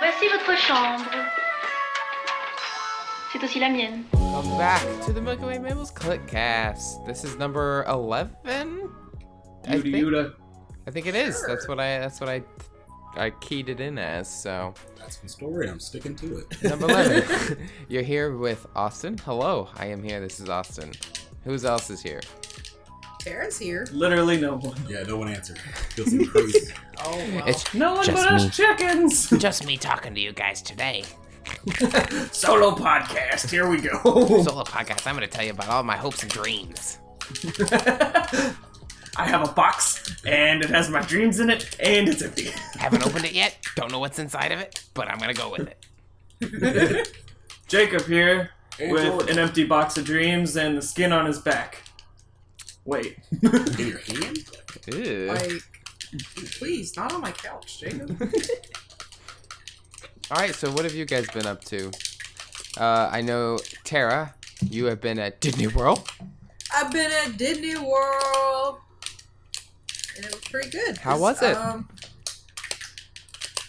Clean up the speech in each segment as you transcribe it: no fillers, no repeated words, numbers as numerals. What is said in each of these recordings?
Voici votre chambre. C'est aussi la mienne. Welcome back to the Milky Way Mammals Clickcast. This is number 11. I think it is. That's what I keyed it in as. So that's the story. I'm sticking to it. number 11. You're here with Austin. Hello, I am here. This is Austin. Who else is here? Tara's here. Literally no one. Yeah, no one answered. Feels crazy. Oh well. It's No one just but me. us chickens. Just me talking to you guys today. Solo podcast. Here we go. Solo podcast. I'm going to tell you about all my hopes and dreams. I have a box, and it has my dreams in it, and it's empty. Haven't opened it yet. Don't know what's inside of it, but I'm going to go with it. Jacob here Hey, with George. an empty box of dreams and the skin on his back. Wait. In your hand? Ew. Like, please, not on my couch, Jacob. All right, so what have you guys been up to? I know, Tara, you have been at Disney World. I've been at Disney World, and it was pretty good. How was it?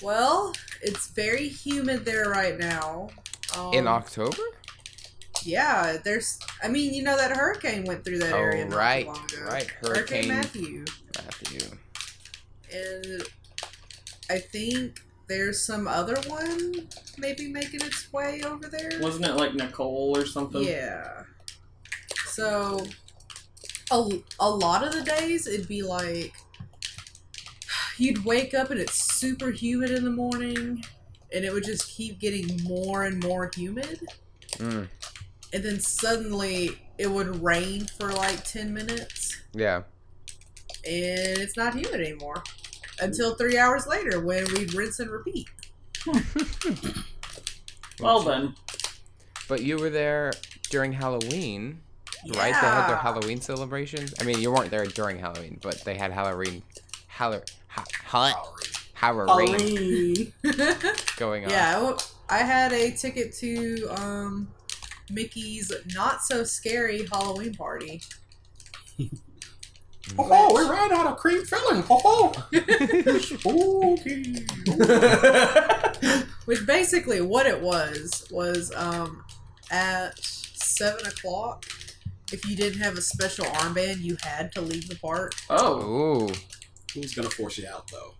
Well, it's very humid there right now. In October? Yeah, I mean, you know that hurricane went through that area not too right, long ago. right. Hurricane Matthew. And I think there's some other one maybe making its way over there. Wasn't it like Nicole or something? Yeah. So, a lot of the days, it'd be like, you'd wake up and it's super humid in the morning, and it would just keep getting more and more humid. Mm. And then suddenly, it would rain for like 10 minutes, Yeah. and it's not humid anymore. Until 3 hours later, when we'd rinse and repeat. Well then. But you were there during Halloween, right? They had their Yeah. Halloween celebrations. I mean, you weren't there during Halloween, but they had Halloween going on. Yeah, I had a ticket to Mickey's not so scary Halloween party. Oh, we ran out of cream filling. Oh, spooky. Which basically what it was at 7 o'clock, if you didn't have a special armband, you had to leave the park. Oh. Ooh. Who's gonna force you out though?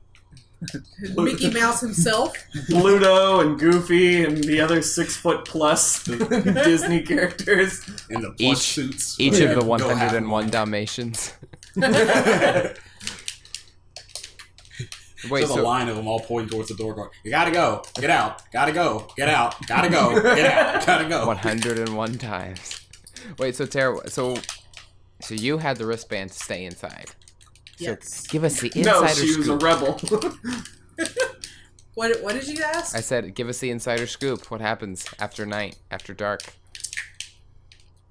Mickey Mouse himself. Pluto and Goofy and the other 6 foot plus Disney characters. In the plush suits. Each Yeah, of the go half 101 Dalmatians. Wait, There's a so line of them all pointing towards the door going, you gotta go, get out, gotta go, get out, gotta go, get out, gotta go. 101 times. Wait, so Tara, so you had the wristband to stay inside. Yes. So give us the No, insider she was scoop. a rebel. What did you ask? I said, give us the insider scoop. What happens after night, after dark?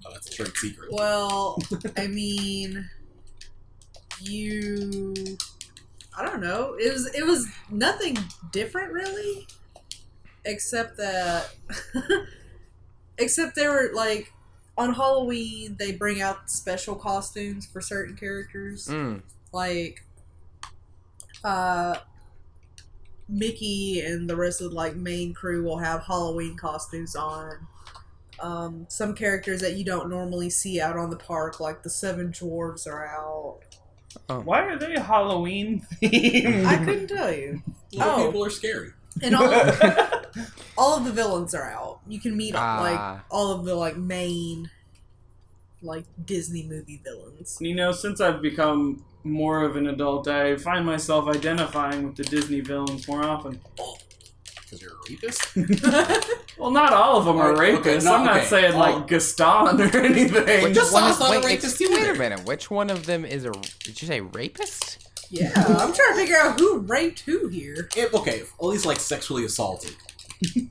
Oh, that's a trade secret. Well, I mean, I don't know. It was nothing different really, except that except they were like on Halloween they bring out special costumes for certain characters. Mm. Like Mickey and the rest of the main crew will have Halloween costumes on. Some characters that you don't normally see out on the park, like the 7 dwarves, are out. Why are they Halloween themed? I couldn't tell you. Little people are scary. And all of the villains are out. You can meet all of the main Disney movie villains. You know, since I've become more of an adult, I find myself identifying with the Disney villains more often. Because you're a rapist? Well, not all of them are Okay, rapists. no, I'm not okay. saying like Gaston or anything. Which Just one saw is, some wait, rapist wait either. a minute. Which one of them is a? Did you say rapist? Yeah, I'm trying to figure out who raped who here. Okay, at least sexually assaulted.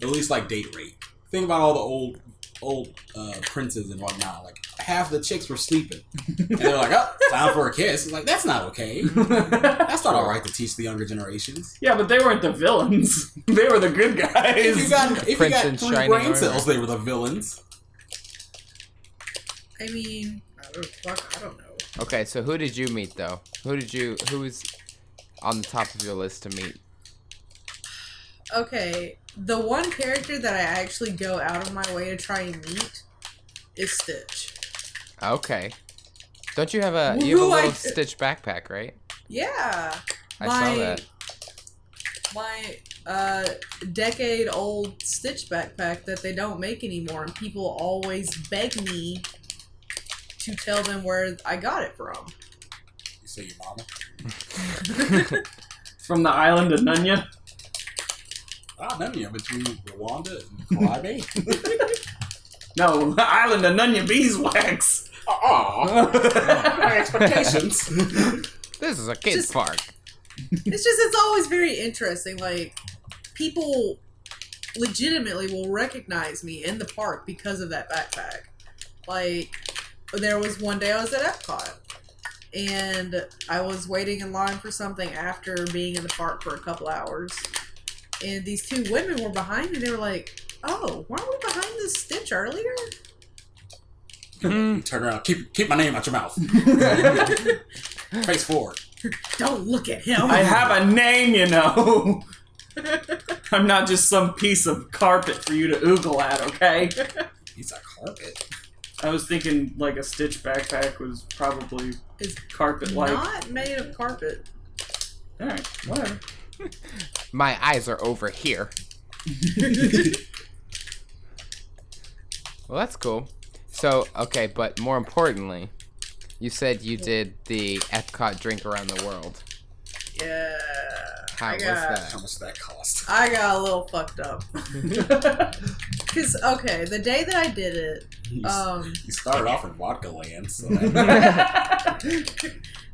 At least date rape. Think about all the old princes and whatnot. Half the chicks were sleeping. And they're like, oh, time for a kiss. It's that's not okay. That's not alright to teach the younger generations. Yeah, but they weren't the villains. They were the good guys. If you got Prince 3 in shining brain armor. cells, they were the villains. I mean, I don't know. Okay, so who did you meet though? Who was on the top of your list to meet? okay, the one character that I actually go out of my way to try and meet is Stitch. Okay. Don't you have a little Stitch backpack, right? Yeah. I saw that. My decade-old Stitch backpack that they don't make anymore, and people always beg me to tell them where I got it from. You say your mama? From the island of Nunya? Nunya, between Rwanda and Caribe. No, the island of Nunya beeswax. My expectations. This is a kid's park. It's always very interesting. Like, people legitimately will recognize me in the park because of that backpack. Like, there was one day I was at Epcot, and I was waiting in line for something after being in the park for a couple hours, and these two women were behind me. They were like, "Oh, weren't we behind this Stitch earlier?" You turn around. Keep my name out your mouth. Face forward. Don't look at him. I have a name, you know. I'm not just some piece of carpet for you to oogle at, okay? He's a carpet. I was thinking like a Stitch backpack was probably carpet-like. Not made of carpet. Alright, whatever. My eyes are over here. Well, that's cool. So, okay, but more importantly, you said you did the Epcot drink around the world. Yeah. How was that? How much did that cost? I got a little fucked up. Because, okay, the day that I did it, You started off in vodka land, so...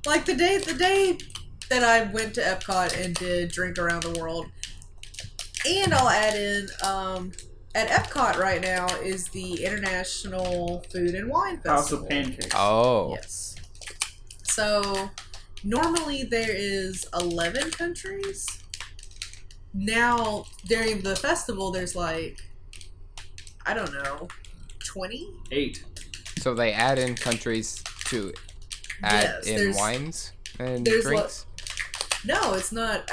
like, the day that I went to Epcot and did Drink Around the World, and I'll add in, at Epcot right now is the International Food and Wine Festival. House of Pancakes. Oh. Yes. So, normally there is 11 countries. Now, during the festival, there's like, I don't know, 20? 8. So they add in countries to add in wines and drinks? No, it's not.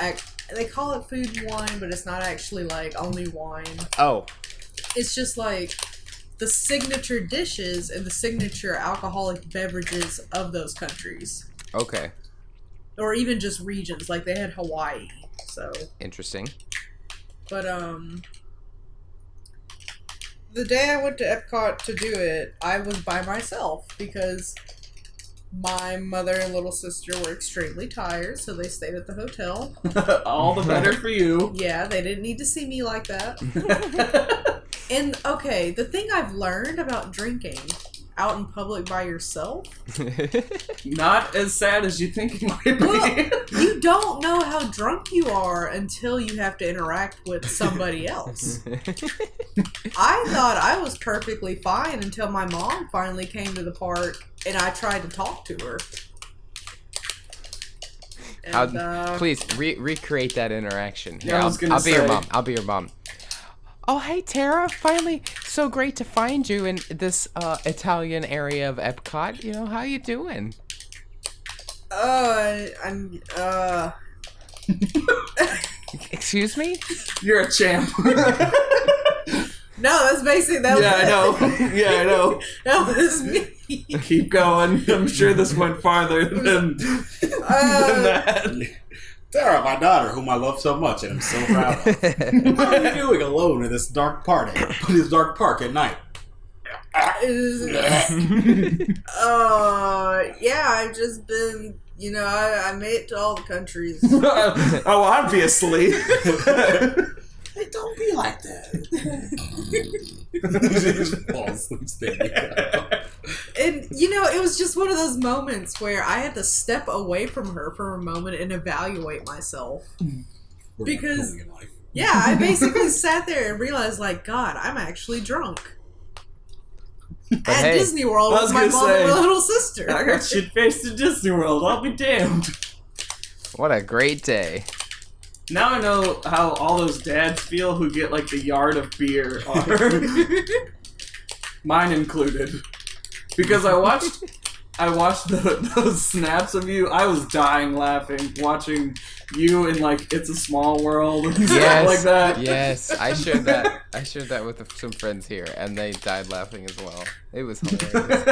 They call it food and wine, but it's not actually like only wine. Oh. It's just like the signature dishes and the signature alcoholic beverages of those countries. Okay. Or even just regions. Like they had Hawaii, so. Interesting. But, the day I went to Epcot to do it, I was by myself because my mother and little sister were extremely tired, so they stayed at the hotel. All the better for you. Yeah, they didn't need to see me like that. And, okay, the thing I've learned about drinking out in public by yourself... Not as sad as you think it might be. Well, you don't know how drunk you are until you have to interact with somebody else. I thought I was perfectly fine until my mom finally came to the park and I tried to talk to her. And, please recreate that interaction. Here, Yeah, I'll be your mom. I'll be your mom. Oh, hey, Tara. Finally, so great to find you in this Italian area of Epcot. You know, how you doing? I'm, Excuse me? You're a champ. No, that's basically... That Yeah, I know. Yeah, I know. That was me. Keep going. I'm sure this went farther than that. Tara, my daughter, whom I love so much and I'm so proud of. What are you doing alone in this dark park at night? Yeah, I've just been, I made it to all the countries. Oh, obviously. Hey, don't be like that. She just falls asleep standing up. And, it was just one of those moments where I had to step away from her for a moment and evaluate myself. Because, yeah, I basically sat there and realized, like, God, I'm actually drunk. At Disney World with my mom and my little sister. I got shit-faced at Disney World. I'll be damned. What a great day. Now I know how all those dads feel who get, like, the yard of beer. Mine included. Because I watched those snaps of you. I was dying laughing, watching You in like It's a Small World and Yes, stuff like that. yes. I shared that. I shared that with some friends here, and they died laughing as well. It was hilarious.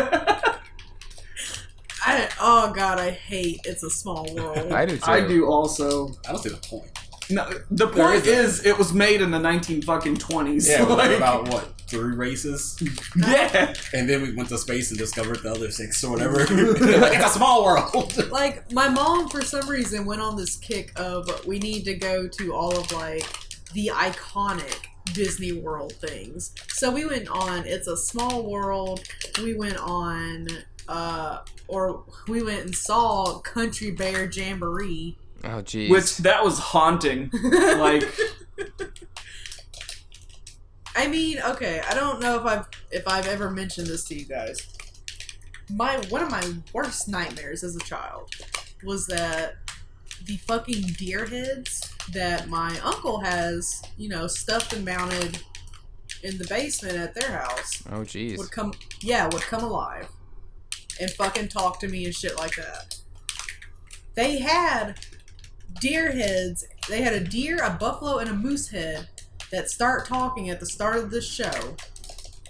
Oh god, I hate It's a Small World. I do too. I do also. I don't see the point. No, the point is, it was made in the 1920s. Yeah, like, about what, 3 races? Yeah. And then we went to space and discovered the other 6 or whatever. Like, it's a small world. Like, my mom, for some reason, went on this kick of we need to go to all of, like, the iconic Disney World things. So we went on It's a Small World. We went on, we went and saw Country Bear Jamboree. Oh, jeez. Which, that was haunting. Like... I mean, okay, I don't know if I've ever mentioned this to you guys. One of my worst nightmares as a child was that the fucking deer heads that my uncle has, stuffed and mounted in the basement at their house Oh, jeez. would come alive and fucking talk to me and shit like that. They had deer heads. They had a deer, a buffalo, and a moose head that start talking at the start of this show,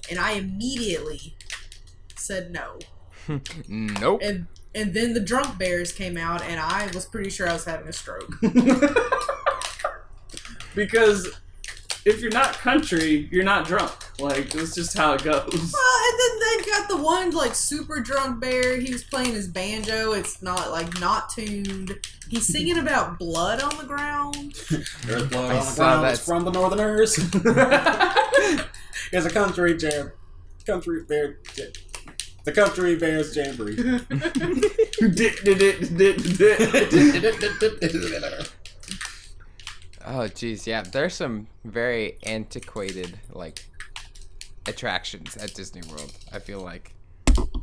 and I immediately said no. Nope. And then the drunk bears came out, and I was pretty sure I was having a stroke. Because if you're not country, you're not drunk. Like, that's just how it goes. Well, and then they've got the one, like, super drunk bear. He was playing his banjo. It's not tuned. He's singing about blood on the ground. There's blood I on the saw ground. that. It's from the Northerners. It's a country bear. The Country Bears Jamboree. Oh, jeez, yeah. There's some very antiquated, like, attractions at Disney World, I feel like.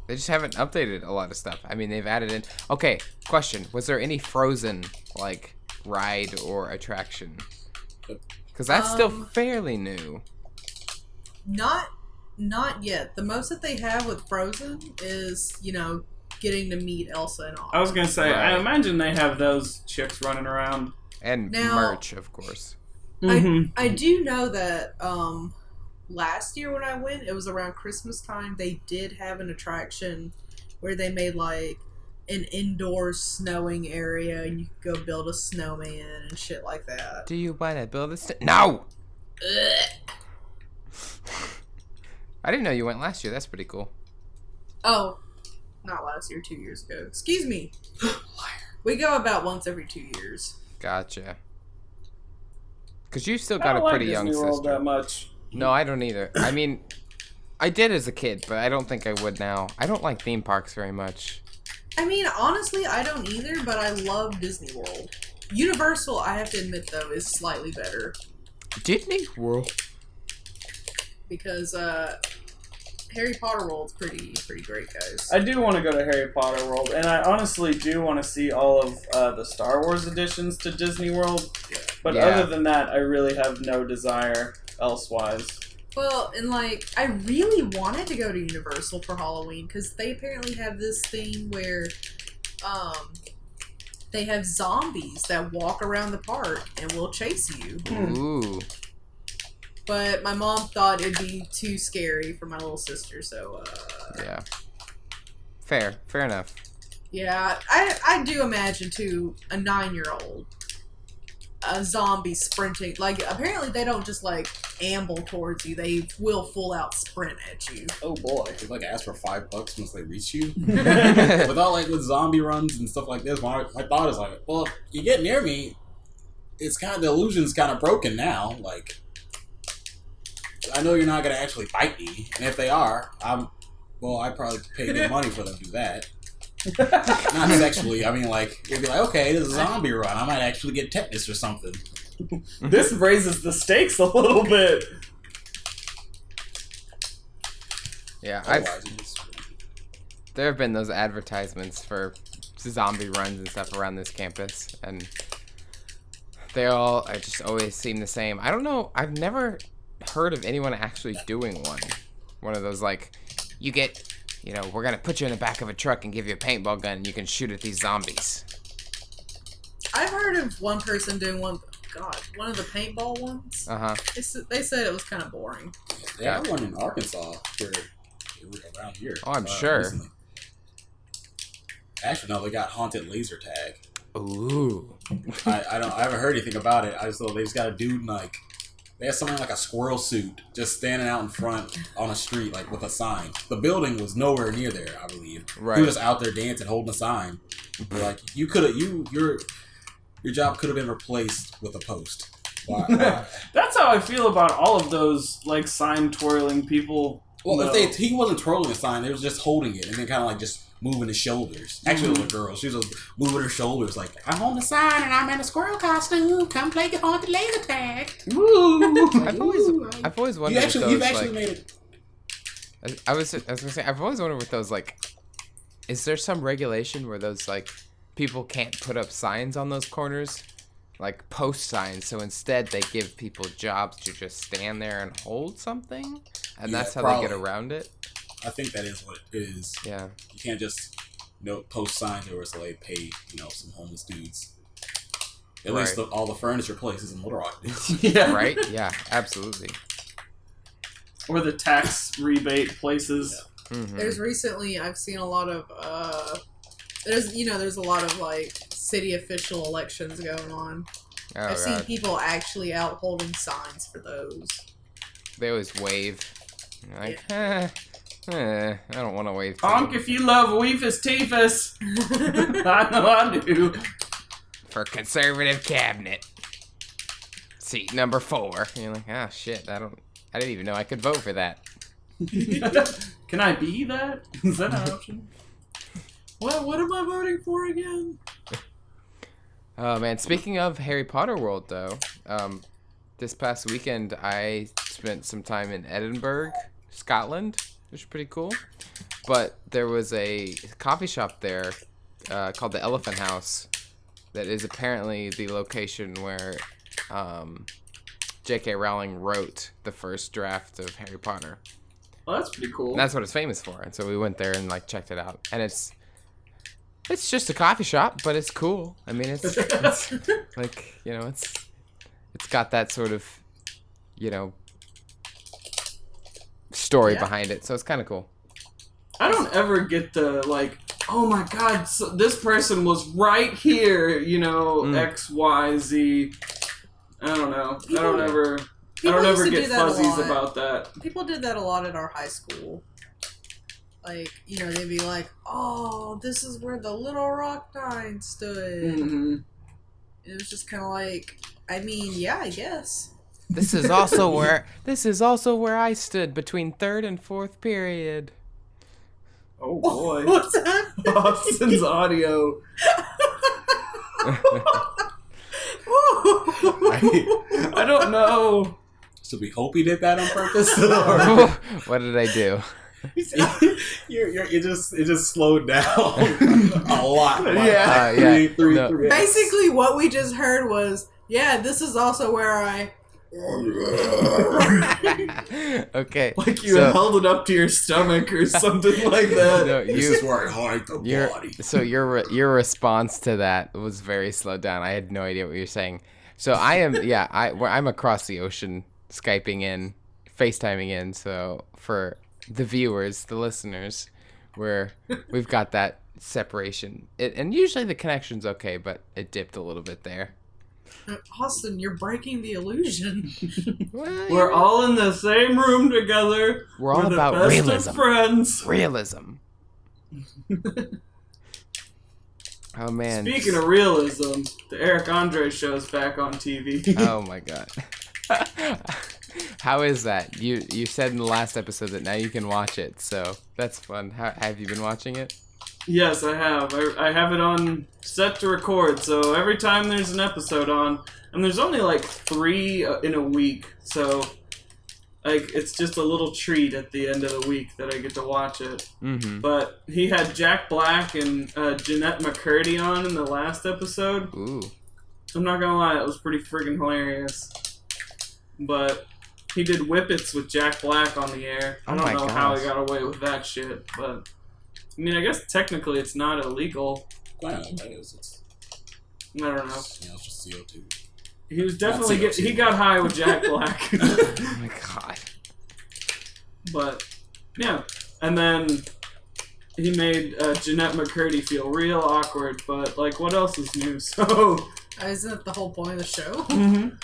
They just haven't updated a lot of stuff. I mean, they've added in... Okay, question. Was there any Frozen, like, ride or attraction? Because that's still fairly new. Not yet. The most that they have with Frozen is, getting to meet Elsa and Anna. I was gonna say, Right. I imagine they have those chicks running around. And Now- merch, of course. I do know that last year when I went, it was around Christmas time, they did have an attraction where they made like an indoor snowing area and you could go build a snowman and shit like that. Do you want to build a No! I didn't know you went last year. That's pretty cool. Oh, not last year, 2 years ago. Excuse me. We go about once every 2 years. Gotcha. Because you still I got don't a pretty like young Disney World sister. that much. No, I don't either. I mean, I did as a kid, but I don't think I would now. I don't like theme parks very much. I mean, honestly, I don't either, but I love Disney World. Universal, I have to admit, though, is slightly better. Disney World? Because Harry Potter World's pretty great, guys. I do want to go to Harry Potter World, and I honestly do want to see all of the Star Wars additions to Disney World. But Yeah. other than that, I really have no desire elsewise. Well, and like, I really wanted to go to Universal for Halloween because they apparently have this thing where they have zombies that walk around the park and will chase you. Ooh. But my mom thought it'd be too scary for my little sister, so Yeah. Fair enough. yeah, I do imagine too a 9-year-old a zombie sprinting. Like, apparently they don't just like amble towards you; they will full out sprint at you. Oh boy. They like ask for $5 once they reach you. Without like with zombie runs and stuff like this, my thought is like, well, if you get near me, it's kind of the illusion's kind of broken now. Like, I know you're not gonna actually bite me, and if they are, I'd probably pay good money for them to do that. Not sexually. I mean, like, it'd be like, okay, this is a zombie run. I might actually get tetanus or something. This raises the stakes a little bit. Yeah, Otherwise, you just- there have been those advertisements for zombie runs and stuff around this campus, and they all just always seem the same. I don't know. I've never heard of anyone actually doing one of those, like, you get, we're gonna put you in the back of a truck and give you a paintball gun and you can shoot at these zombies. I've heard of one person doing one of the paintball ones. They said it was kind of boring. They had one in Arkansas around here. Oh, I'm sure. Recently. Actually, no, they got haunted laser tag. Ooh. I haven't heard anything about it. I just thought they just got a dude in like, they had someone in like a squirrel suit just standing out in front on a street like with a sign. The building was nowhere near there, I believe. Right. He was out there dancing, holding a sign. Like you could have, your job could have been replaced with a post. Wow. That's how I feel about all of those like sign twirling people. Well, if he wasn't twirling a sign, they was just holding it and then kind of like just moving his shoulders. Actually, it was a girl. She was just moving her shoulders like, I'm on the sign and I'm in a squirrel costume. Come play the haunted laser tag. Woo! I've always wondered. You've actually made it. I was gonna say, I've always wondered with those, like, is there some regulation where those, like, people can't put up signs on those corners? Like, post signs, so instead they give people jobs to just stand there and hold something? And that's how they get around it? I think that is what it is. Yeah. You can't just post signs where it's like pay, some homeless dudes. At least all the furniture places in Little Rock do. Yeah. Right? Yeah, absolutely. Or the tax rebate places. Yeah. Mm-hmm. There's recently, I've seen a lot of, there's a lot of, like, city official elections going on. Oh, I've seen God. people actually out holding signs for those. They always wave. You're like, I don't want to wave. Honk if you love Weefus Teefus. I know I do. For conservative cabinet. Seat number 4. You're like, ah, shit, I didn't even know I could vote for that. Can I be that? Is that an option? What am I voting for again? Oh, man, speaking of Harry Potter World, though, this past weekend I spent some time in Edinburgh, Scotland, which is pretty cool. But there was a coffee shop there called the Elephant House that is apparently the location where J.K. Rowling wrote the first draft of Harry Potter. Well, that's pretty cool. And that's what it's famous for. And so we went there and like checked it out. And it's just a coffee shop, but it's cool. I mean, it's like, it's got that sort of, story behind it. So it's kind of cool. I don't ever get the, like, oh my god, so this person was right here, X, Y, Z. I don't know. I don't ever get fuzzies about that. People did that a lot at our high school. Like, they'd be like, oh, this is where the Little Rock Nine stood. Mm-hmm. It was just kind of like, I mean, yeah, I guess. This is also where I stood between 3rd and 4th period. Oh boy. What's that? Austin's audio. I don't know. So we hope he did that on purpose. What did I do? It just slowed down a lot. Yeah. Three. Basically, what we just heard was, yeah, this is also where I... Okay. Like you held it up to your stomach or something like that. No, This is where I hide the body. So your response to that was very slowed down. I had no idea what you were saying. So I'm across the ocean, Skyping in, FaceTiming in. So for the viewers, the listeners, we've got that separation. And usually the connection's okay, but it dipped a little bit there. Austin, you're breaking the illusion. Well, We're all in the same room together. We're all the about best realism. Of friends. Realism. Oh man. Speaking of realism, the Eric Andre show's back on TV. Oh my god. How is that? You said in the last episode that now you can watch it, so that's fun. Have you been watching it? Yes, I have. I have it on set to record, so every time there's an episode on, and there's only like 3 in a week, so like it's just a little treat at the end of the week that I get to watch it. Mm-hmm. But he had Jack Black and Jeanette McCurdy on in the last episode. Ooh. I'm not gonna lie, it was pretty friggin' hilarious. But he did Whippets with Jack Black on the air. I don't know how he got away with that shit, but I mean, I guess technically it's not illegal. Well, that is. I don't know. You know, it's just CO2. He was definitely CO2. he got high with Jack Black. Oh my god. But yeah, and then he made Jeanette McCurdy feel real awkward. But like, what else is new? So Isn't that the whole point of the show?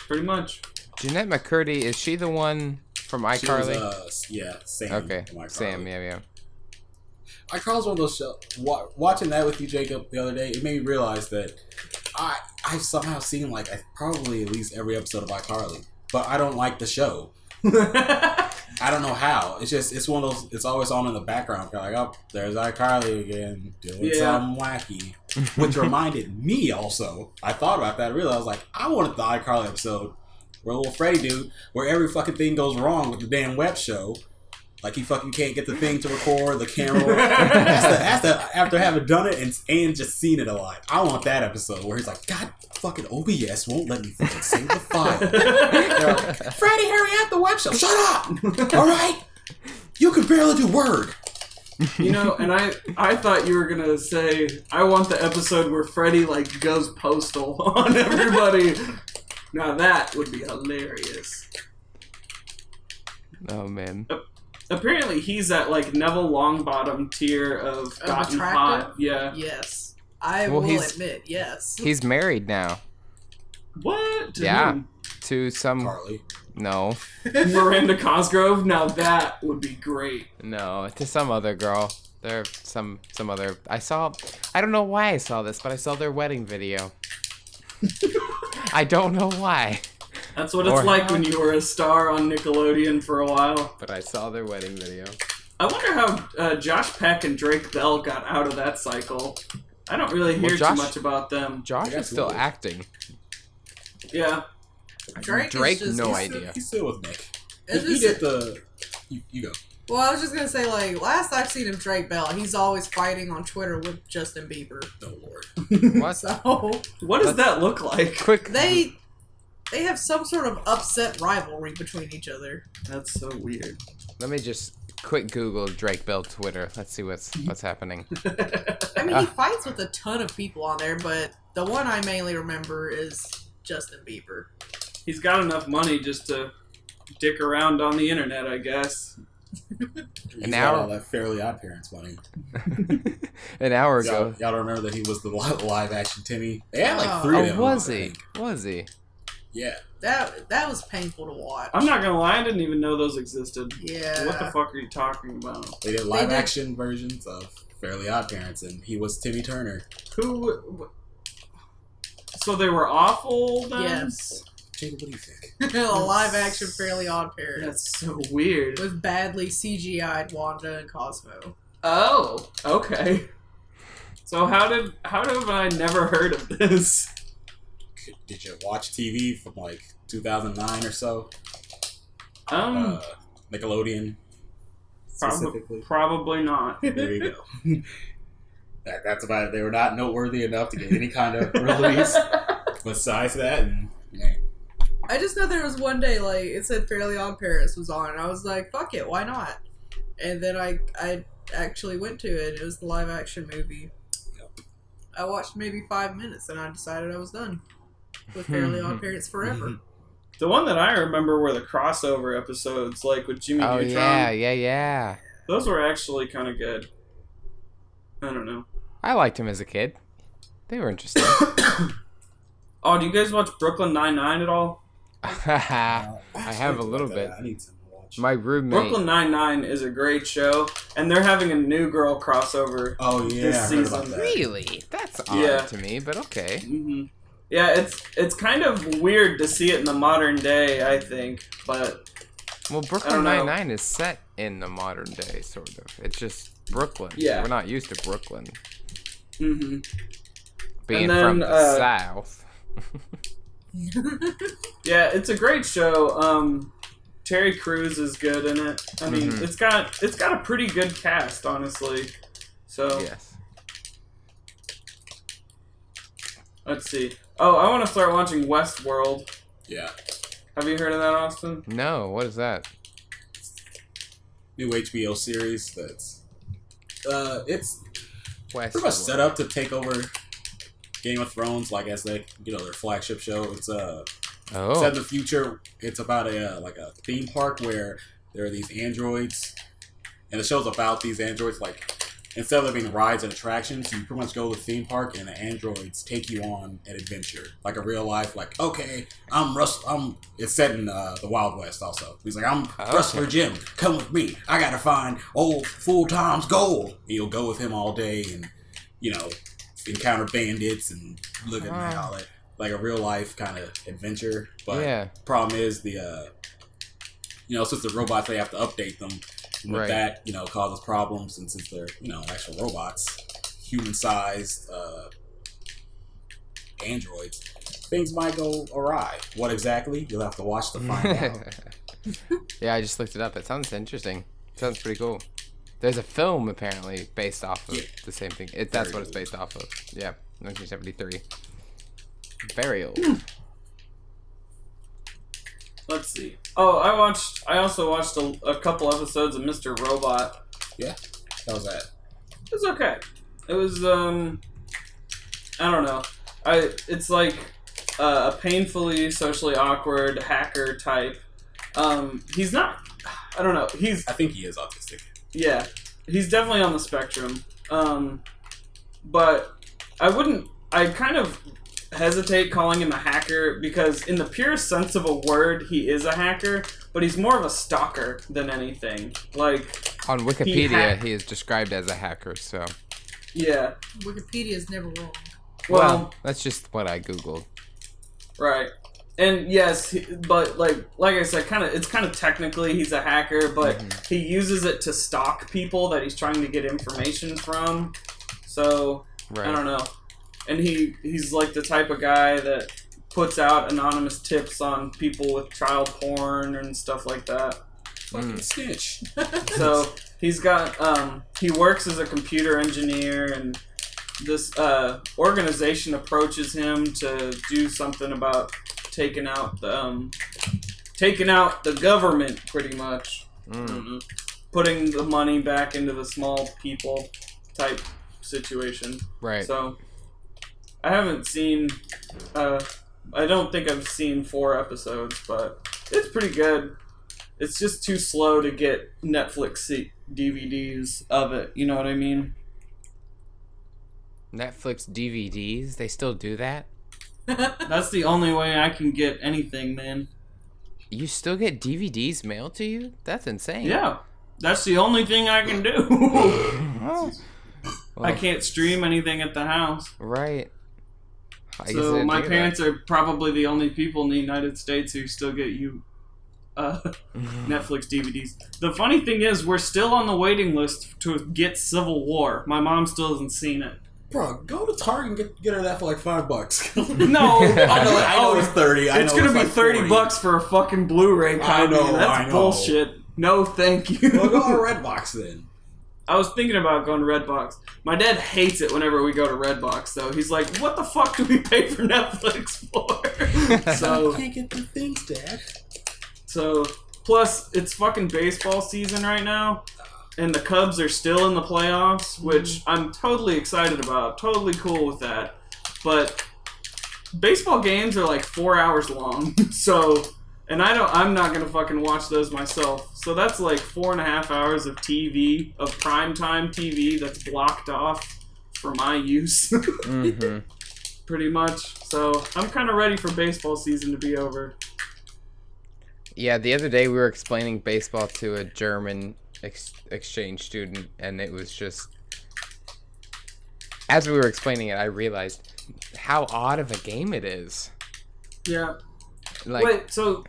pretty much. Jeanette McCurdy, is she the one from iCarly? She was, yeah, Sam. Okay, from iCarly. Sam, yeah. iCarly's one of those shows. Watching that with you, Jacob, the other day, it made me realize that I've somehow seen like probably at least every episode of iCarly, but I don't like the show. I don't know how. It's one of those. It's always on in the background. Like, oh, there's iCarly again doing something wacky, which reminded me also. I thought about that. I realized like I wanted the iCarly episode where little Freddy dude, where every fucking thing goes wrong with the damn web show. Like he fucking can't get the thing to record the camera. That's the after having done it and just seen it a lot. I want that episode where he's like, God, fucking OBS won't let me fucking save the file. Like, Freddy, hurry up, the web show. Shut up! All right, you can barely do Word. You know, and I thought you were gonna say I want the episode where Freddy like goes postal on everybody. Now that would be hilarious. Oh man. Apparently, he's at like Neville Longbottom tier of gotten attractive? hot. Yeah. Yes. I Well, will he's- admit, yes. He's married now. What? To Yeah. whom? To some Carly. no. Miranda Cosgrove. Now that would be great. No, to some other girl. There some other I don't know why I saw this, but I saw their wedding video. I don't know why. That's what it's Or- like when you were a star on Nickelodeon for a while. But I saw their wedding video. I wonder how Josh Peck and Drake Bell got out of that cycle. I don't really hear Josh- too much about them. Josh I is guess still we will. acting. Yeah. Drake, Drake, is just, no he's- idea. He's still with Nick. It's He just- did the. You go. Well, I was just gonna say, like, last I've seen of Drake Bell, he's always fighting on Twitter with Justin Bieber. Oh Lord. What? So What does that look like? Quick. they have some sort of upset rivalry between each other. That's so weird. Let me just quick Google Drake Bell Twitter. Let's see what's happening. I mean, he fights with a ton of people on there, but the one I mainly remember is Justin Bieber. He's got enough money just to dick around on the internet, I guess. He's An got hour- all that Fairly Odd Parents money. An hour ago. Y'all don't remember that he was the live action Timmy? They had like Oh. 3 of Oh, them. was I he? think. Was he? Yeah. That was painful to watch. I'm not gonna lie, I didn't even know those existed. Yeah. What the fuck are you talking about? They did live did- action versions of Fairly Odd Parents, and he was Timmy Turner. Who? So they were awful then? Yes. Jacob, what do you think? A live action Fairly Odd Parents That's so weird. with badly CGI'd Wanda and Cosmo. Oh, okay. So how have I never heard of this? Did you watch TV from like 2009 or so? Nickelodeon specifically. Probably not. There you go. That's about it. They were not noteworthy enough to get any kind of release. Besides that, and yeah. I just know there was one day, like, it said Fairly Odd Parents was on, and I was like, fuck it, why not? And then I actually went to it. It was the live action movie. Yep. I watched maybe 5 minutes, and I decided I was done with Fairly Odd Parents forever. The one that I remember were the crossover episodes, like with Jimmy Oh Neutron. yeah. Those were actually kind of good. I don't know. I liked him as a kid. They were interesting. Oh, do you guys watch Brooklyn Nine-Nine at all? I have a little bit. I need some to watch. My roommate. Brooklyn Nine-Nine is a great show, and they're having a New Girl crossover. Oh yeah, This I heard about season. that. Really? That's odd Yeah. to me, but okay. hmm Yeah, it's kind of weird to see it in the modern day, I think, but Well, I Brooklyn don't know. Nine-Nine is set in the modern day, sort of. It's just Brooklyn. Yeah. We're not used to Brooklyn. hmm Being And then, from the South. yeah, it's a great show. Terry Crews is good in it. I mean, Mhm. it's got a pretty good cast, honestly. So Yes. let's see. Oh, I want to start watching Westworld. Yeah, Have you heard of that, Austin? No, what is that? new HBO series that's it's West. pretty much set up to take over Game of Thrones, like as they, their flagship show. It's set Oh. in the future. It's about a theme park where there are these androids, and the show's about these androids. Like, instead of there being rides and attractions, you pretty much go to the theme park, and the androids take you on an adventure, like a real life. Like, okay, I'm Russ. It's set in the Wild West. Also, he's like, I'm Rustler Jim. Come with me. I gotta find old Full Time's gold. And you'll go with him all day, and encounter bandits and look at all that, like a real life kind of adventure. But problem is since the robots, they have to update them. And with that, causes problems, and since they're, actual robots, human-sized androids, things might go awry. What exactly? You'll have to watch to find out. Yeah, I just looked it up. It sounds interesting. It sounds pretty cool. There's a film, apparently, based off of the same thing. That's what it's based off of. Yeah, 1973. Very old. Let's see. Oh, I also watched a couple episodes of Mr. Robot. Yeah? How was that? It was okay. It was, I don't know. It's like a painfully socially awkward hacker type. He's not, I don't know. I think he is autistic. Yeah. He's definitely on the spectrum. But I kind of hesitate calling him a hacker because in the purest sense of a word, he is a hacker, but he's more of a stalker than anything. Like, on Wikipedia, he is described as a hacker, so... Yeah. Wikipedia is never wrong. Well, that's just what I Googled. Right. And yes, but like I said, it's kind of technically he's a hacker, but he uses it to stalk people that he's trying to get information from. So, I don't know. And he's like the type of guy that puts out anonymous tips on people with child porn and stuff like that. Fucking snitch. So he's got he works as a computer engineer, and this organization approaches him to do something about taking out the government, pretty much. Putting the money back into the small people type situation. Right. So I haven't seen I don't think I've seen 4 episodes, but it's pretty good. It's just too slow to get Netflix DVDs of it, you know what I mean? Netflix DVDs? They still do that? That's the only way I can get anything, man. You still get DVDs mailed to you? That's insane. Yeah. That's the only thing I can do. Well, I can't stream anything at the house. Right. So my parents are probably the only people in the United States who still get Netflix DVDs. The funny thing is, we're still on the waiting list to get Civil War. My mom still hasn't seen it. Bro, go to Target and get her that for like $5. No, I know it's 30. It's gonna be like $30 for a fucking Blu-ray copy. That's bullshit. No, thank you. Well, go to Redbox then. I was thinking about going to Redbox. My dad hates it whenever we go to Redbox, though. He's like, what the fuck do we pay for Netflix for? So, I can't get the things, Dad. So, plus, it's fucking baseball season right now, and the Cubs are still in the playoffs, which I'm totally excited about. Totally cool with that. But baseball games are like 4 hours long, so... And I'm not gonna fucking watch those myself. So that's like 4.5 hours of TV, of primetime TV that's blocked off for my use. Pretty much. So I'm kind of ready for baseball season to be over. Yeah, the other day we were explaining baseball to a German exchange student, and it was just... As we were explaining it, I realized how odd of a game it is. Yeah. Like, wait, so...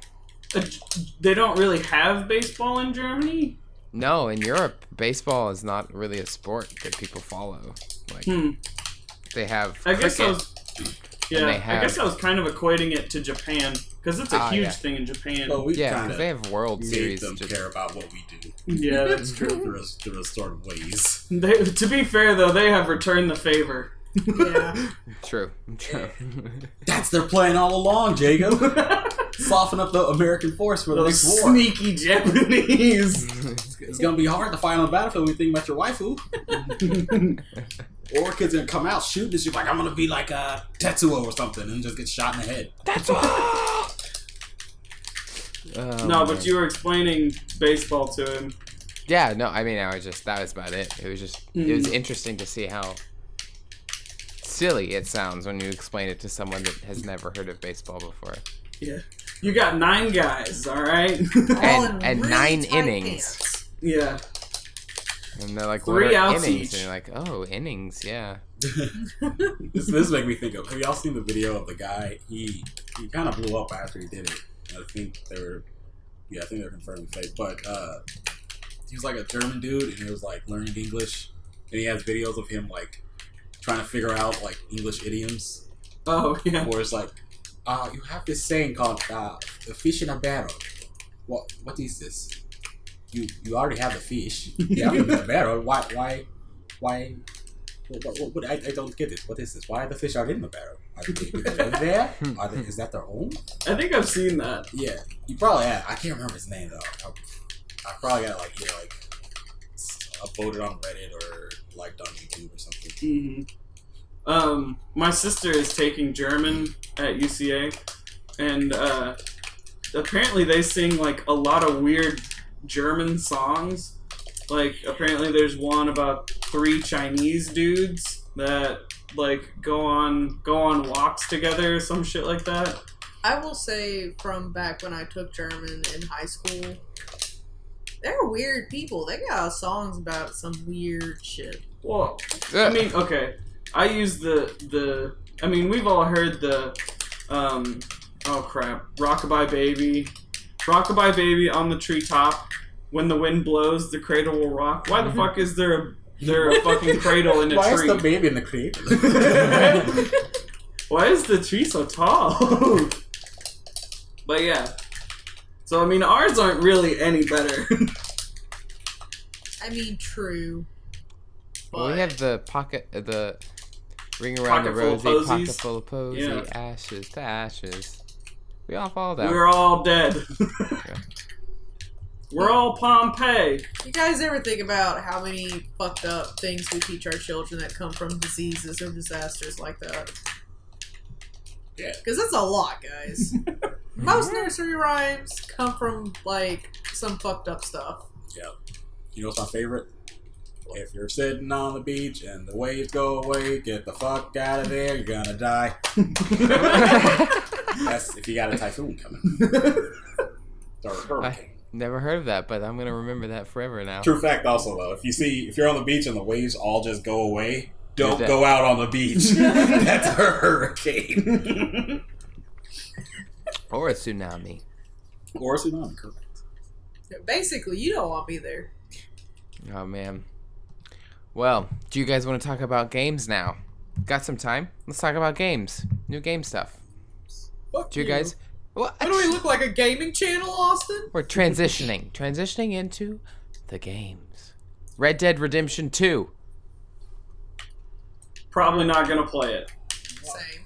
they don't really have baseball in Germany? No, in Europe, baseball is not really a sport that people follow. Like, they have cricket, I guess I was kind of equating it to Japan, because it's a huge thing in Japan. Well, we because they have World Series. Them care about what we do. Yeah, that's true. There are sort of ways. To be fair, though, they have returned the favor. Yeah. True. That's their plan all along, Jacob. Soften up the American force for the next war. Sneaky Japanese. It's gonna be hard to fight on the battlefield when you think about your waifu. Or kid's gonna come out shooting this shit like I'm gonna be like a Tetsuo or something and just get shot in the head. No, but you were explaining baseball to him. Yeah, no, I mean, that was about it. It was just, it was interesting to see how silly it sounds when you explain it to someone that has never heard of baseball before. Yeah. You got 9 guys, alright? And really 9 tight innings. pants. Yeah. And they're like, 3 what are outs innings? each. And you're like, oh, innings, yeah. This make me think of. Have y'all seen the video of the guy? He kind of blew up after he did it. I think they were confirming fake. But he was like a German dude, and he was like learning English, and he has videos of him like trying to figure out like English idioms. Oh yeah. Or it's like, you have this saying called "the fish in a barrel." What is this? You already have the fish. You have it in a barrel. Why? What, I don't get it. What is this? Why are the fish already in the barrel? Are they live there? Is that their home? I think I've seen that. Yeah, you probably have. I can't remember his name though. I probably got either uploaded on Reddit or liked on YouTube or something. Mm-hmm. My sister is taking German at UCA, and apparently they sing like a lot of weird German songs. Like apparently there's one about 3 Chinese dudes that like go on walks together or some shit like that. I will say from back when I took German in high school, they're weird people. They got songs about some weird shit. Well, I mean, okay. I use the I mean, we've all heard the oh crap, Rockabye Baby on the treetop. When the wind blows, the cradle will rock. Why the fuck is there a fucking cradle in a Why tree? is the baby in the cradle? Why is the tree so tall? But yeah. So I mean, ours aren't really any better. I mean, true. Well, we have the ring around Pocket the full of rosy, posies. pocket full of posy, Yeah. ashes to ashes. We all fall down. We're all dead. We're all Pompeii. You guys ever think about how many fucked up things we teach our children that come from diseases or disasters like that? Yeah. Because that's a lot, guys. Most nursery rhymes come from, like, some fucked up stuff. Yeah. You know what's my favorite? If you're sitting on the beach and the waves go away, get the fuck out of there, you're gonna die. That's if you got a typhoon coming. Or a hurricane. Never heard of that, but I'm gonna remember that forever now. True fact also though, if you're on the beach and the waves all just go away, don't You're dead. go out on the beach. That's a hurricane. Or a tsunami. Or a tsunami, correct. Basically, you don't want me there. Oh man. Well, do you guys want to talk about games now? Got some time? Let's talk about games. New game stuff. Fuck Do you guys? What? What do we look like, a gaming channel, Austin? We're transitioning into the games. Red Dead Redemption 2. Probably not gonna play it. Same.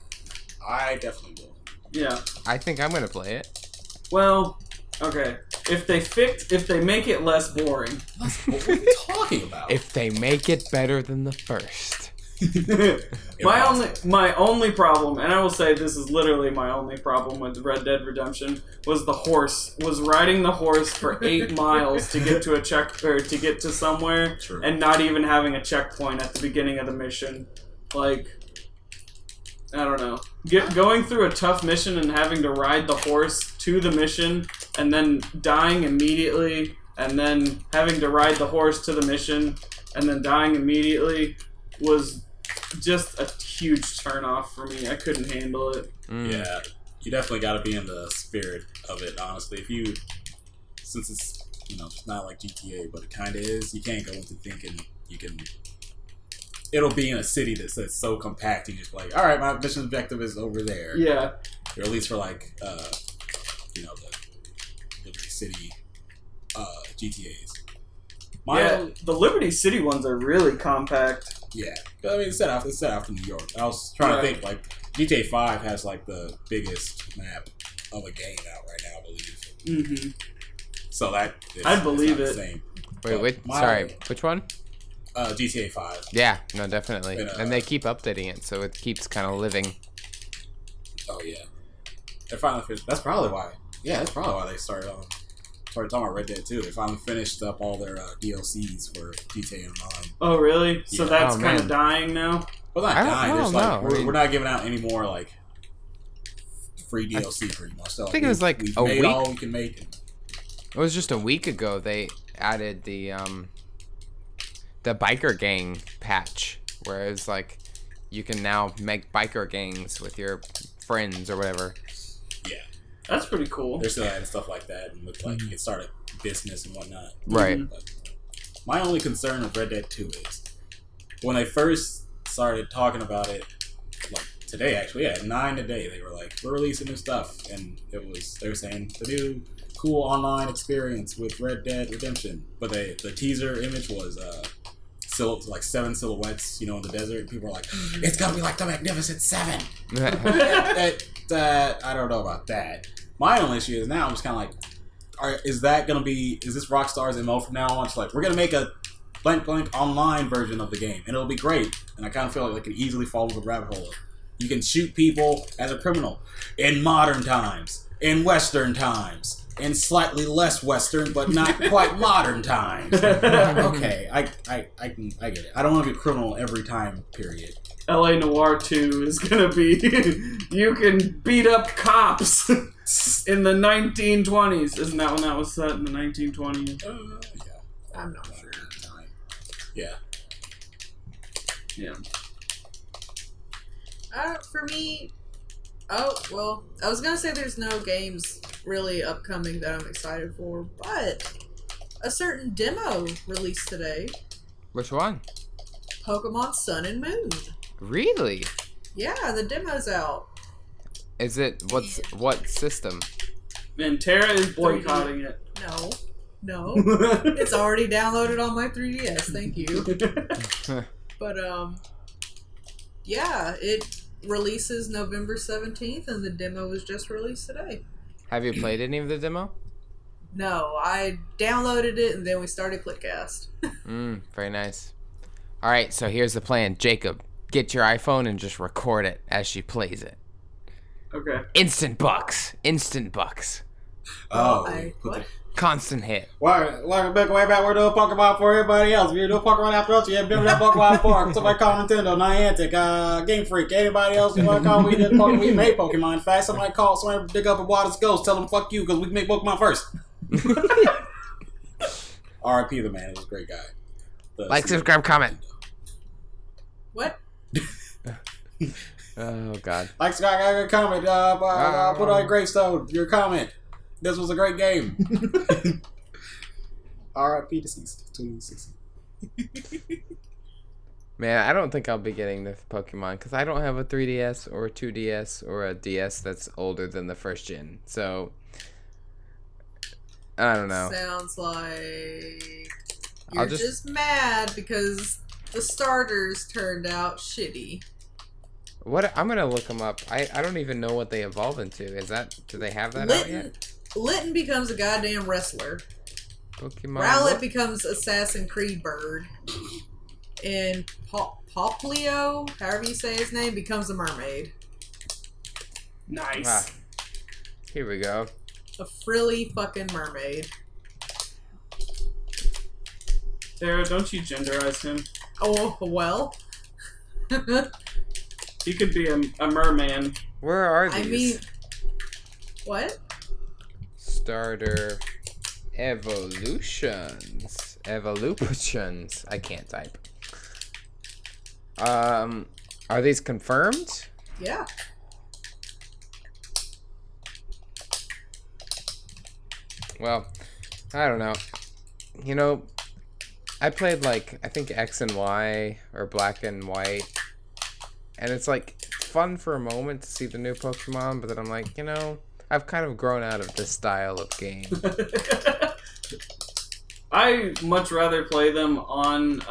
I definitely will. Yeah. I think I'm gonna play it. Well, okay. If they make it less boring. What are you talking about? If they make it better than the first. My only problem, and I will say this is literally my only problem with Red Dead Redemption, was riding the horse for 8 miles to get to to get to somewhere. True. And not even having a checkpoint at the beginning of the mission. Like, I don't know. Going through a tough mission and having to ride the horse to the mission and then dying immediately and then having to ride the horse to the mission and then dying immediately was just a huge turnoff for me. I couldn't handle it. Yeah, you definitely got to be in the spirit of it, honestly. Since it's, it's not like GTA, but it kind of is, you can't go into thinking you can... It'll be in a city that's so compact, you just like, all right, my mission objective is over there. Yeah. Or at least for like, the Liberty City GTAs. The Liberty City ones are really compact. Yeah, I mean, it's set out in New York. I was trying to think, like, GTA 5 has, like, the biggest map of a game out right now, I believe. Mm-hmm. So that is, I believe it's it. not the same. Wait, sorry, which one? GTA 5. Yeah, no, definitely. And they keep updating it, so it keeps kind of living. Oh yeah, they finally finished. That's probably why. Yeah, that's probably why they started talking about Red Dead 2. They finally finished up all their DLCs for GTA Online. Oh, really? So Yeah. that's Oh, kind of man. dying now? Well, not I don't- dying. I There's don't like know. we're not giving out any more like free DLC pretty much. So, I think it was like we've a made week. all we can make. It was just a week ago they added the biker gang patch, where it's like you can now make biker gangs with your friends or whatever. Yeah, That's pretty cool. they're still adding stuff like that, and with like you can start a business and whatnot. Right. But my only concern with Red Dead 2 is when they first started talking about it, like today actually, yeah, 9 today, they were like, we're releasing new stuff, and they were saying the new cool online experience with Red Dead Redemption, but the teaser image was like 7 silhouettes, in the desert, and people are like, it's gonna be like the Magnificent Seven. that I don't know about that. My only issue is now I'm just kind of like, is this Rockstar's MO from now on? It's like, we're gonna make a blank online version of the game, and it'll be great. And I kind of feel like they can easily fall into the rabbit hole. You can shoot people as a criminal in modern times, in Western times, in slightly less Western but not quite modern times. Okay, I get it. I don't want to be a criminal every time period. LA Noire 2 is gonna be you can beat up cops in the 1920s. Isn't that when that was set, in the 1920s? Yeah, I'm not sure. Yeah. Yeah. For me, I was gonna say there's no games really upcoming that I'm excited for, but a certain demo released today. Which one? Pokemon Sun and Moon. Really? Yeah, the demo's out. Is it what system? And Tara is boycotting it. No. It's already downloaded on my 3DS, thank you. But, yeah, it releases November 17th, and the demo was just released today. Have you played any of the demo? No, I downloaded it, and then we started Clickcast. Very nice. All right, so here's the plan. Jacob, get your iPhone and just record it as she plays it. Okay. Instant bucks. What? Constant hit. Welcome back, way back. We're doing Pokemon for everybody else. If you're doing Pokemon after us, you have been that Pokemon for. Somebody call Nintendo, Niantic, Game Freak, anybody else you want to call. We made Pokemon. In fact, somebody dig up a Water's Ghost, tell them fuck you because we can make Pokemon first. R.I.P. the man. He was a great guy. Like, subscribe, comment. What? Oh, God. Like, subscribe, comment. Put on your gravestone your comment. This was a great game. R.I.P. deceased. 2016. Man, I don't think I'll be getting the Pokemon because I don't have a 3DS or a 2DS or a DS that's older than the first gen. So, I don't know. Sounds like you're I'll just mad because the starters turned out shitty. What? I'm gonna look them up. I don't even know what they evolve into. Do they have that out yet? Litten becomes a goddamn wrestler. Pokemon. Rowlet becomes Assassin Creed Bird. And Poplio, however you say his name, becomes a mermaid. Nice. Wow. Here we go. A frilly fucking mermaid. Tara, don't you genderize him. Oh, well. He could be a merman. Where are these? I mean, what? Starter evolutions. I can't type. Are these confirmed? Yeah. Well, I don't know. I played I think X and Y or Black and White, and it's fun for a moment to see the new Pokemon, but then I'm like, I've kind of grown out of this style of game. I much rather play them on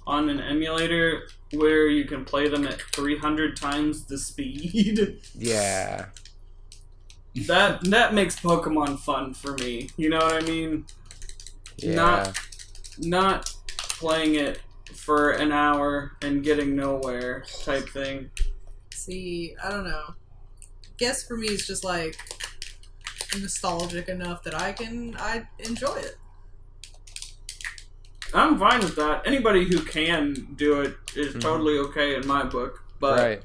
an emulator where you can play them at 300 times the speed. Yeah. That makes Pokemon fun for me. You know what I mean? Yeah. Not playing it for an hour and getting nowhere type thing. See, I don't know. Guess for me, it's just like nostalgic enough that I enjoy it. I'm fine with that. Anybody who can do it is totally okay in my book, but Right.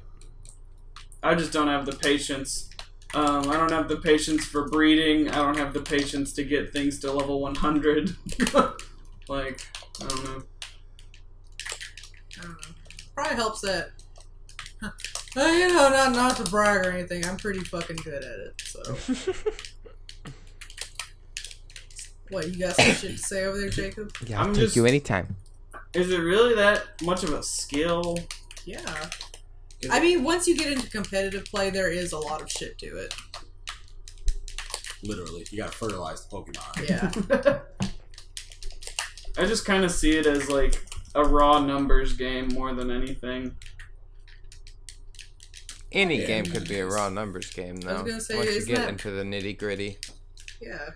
I just don't have the patience. I don't have the patience for breeding. I don't have the patience to get things to level 100. Like, I don't know. Probably helps that. You know, not to brag or anything, I'm pretty fucking good at it. So, what, you got some shit to say over there, Jacob? Yeah, I'll I'm take just- you anytime. Is it really that much of a skill? Yeah. I mean, once you get into competitive play, there is a lot of shit to it. Literally, you gotta fertilize the Pokemon. Yeah. I just kind of see it as like a raw numbers game more than anything. Any Yeah. game could be a raw numbers game, though. I was gonna say, once you isn't get that- into the nitty gritty. Yeah.